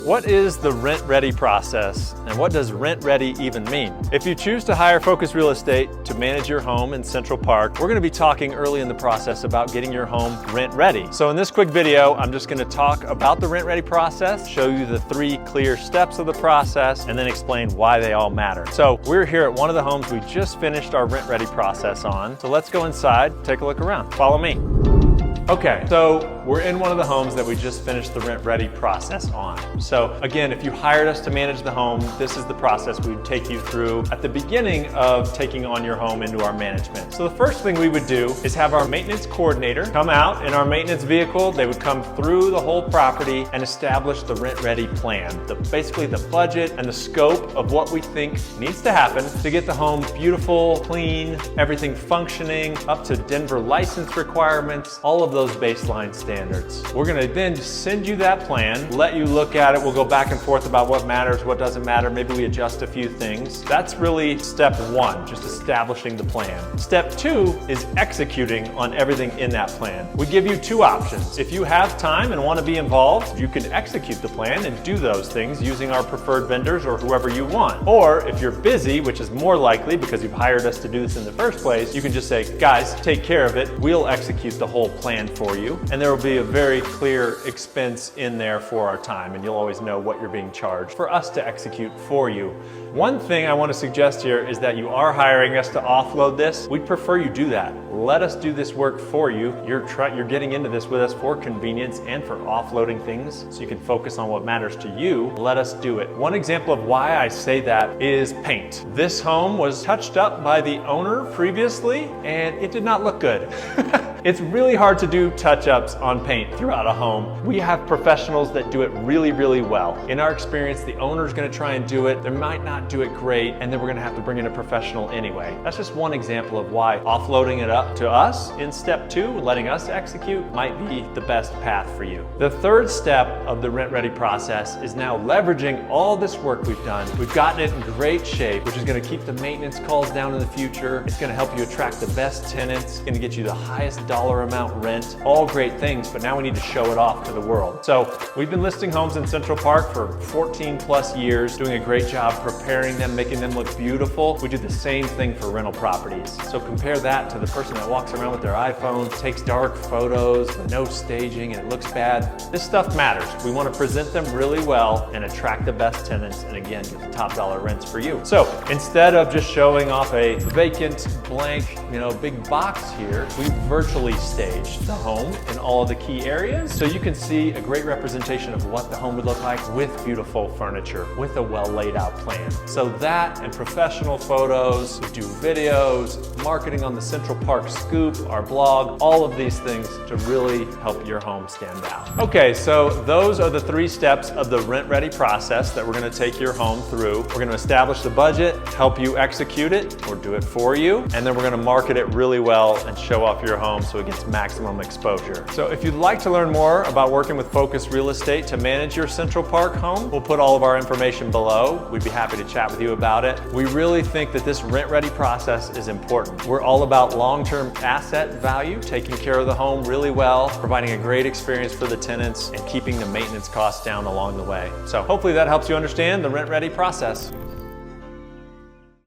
What is the rent-ready process, and what does rent-ready even mean? If you choose to hire Focus Real Estate to manage your home in Central Park, we're going to be talking early in the process about getting your home rent-ready. So in this quick video, I'm just going to talk about the rent-ready process, show you the 3 clear steps of the process, and then explain why they all matter. So we're here at one of the homes we just finished our rent-ready process on. So let's go inside, take a look around. Follow me. Okay, so we're in one of the homes that we just finished the rent-ready process on. So again, if you hired us to manage the home, this is the process we'd take you through at the beginning of taking on your home into our management. So the first thing we would do is have our maintenance coordinator come out in our maintenance vehicle. They would come through the whole property and establish the rent-ready plan, basically the budget and the scope of what we think needs to happen to get the home beautiful, clean, everything functioning, up to Denver license requirements, all of those baseline standards. We're gonna then send you that plan, let you look at it. We'll go back and forth about what matters, what doesn't matter. Maybe we adjust a few things. That's really step 1, just establishing the plan. Step 2 is executing on everything in that plan. We give you 2 options. If you have time and want to be involved, you can execute the plan and do those things using our preferred vendors or whoever you want. Or if you're busy, which is more likely because you've hired us to do this in the first place, you can just say, guys, take care of it. We'll execute the whole plan for you, and there will be a very clear expense in there for our time, and you'll always know what you're being charged for us to execute for you. One thing I want to suggest here is that you are hiring us to offload this. We'd prefer you do that. Let us do this work for you. You're getting into this with us for convenience and for offloading things so you can focus on what matters to you. Let us do it. One example of why I say that is paint. This home was touched up by the owner previously, and it did not look good. It's really hard to do touch-ups on paint throughout a home. We have professionals that do it really, really well. In our experience, the owner's gonna try and do it. They might not do it great, and then we're gonna have to bring in a professional anyway. That's just one example of why offloading it up to us in step 2, letting us execute, might be the best path for you. The third step of the rent-ready process is now leveraging all this work we've done. We've gotten it in great shape, which is gonna keep the maintenance calls down in the future. It's gonna help you attract the best tenants. It's gonna get you the highest dollar amount rent, all great things, but now we need to show it off to the world. So we've been listing homes in Central Park for 14 plus years, doing a great job preparing them, making them look beautiful. We do the same thing for rental properties. So compare that to the person that walks around with their iPhone, takes dark photos, no staging, and it looks bad. This stuff matters. We want to present them really well and attract the best tenants, and again, get the top dollar rents for you. So instead of just showing off a vacant, blank, big box here, we virtually staged the home in all of the key areas so you can see a great representation of what the home would look like with beautiful furniture, with a well laid out plan. So that and professional photos, we do videos, marketing on the Central Park Scoop, our blog, all of these things to really help your home stand out. Okay, so those are the 3 steps of the rent-ready process that we're gonna take your home through. We're gonna establish the budget, help you execute it, or do it for you, and then we're gonna market it really well and show off your home so it gets maximum exposure. So if you'd like to learn more about working with Focus Real Estate to manage your Central Park home, we'll put all of our information below. We'd be happy to chat with you about it. We really think that this rent-ready process is important. We're all about long-term asset value, taking care of the home really well, providing a great experience for the tenants, and keeping the maintenance costs down along the way. So hopefully that helps you understand the rent-ready process.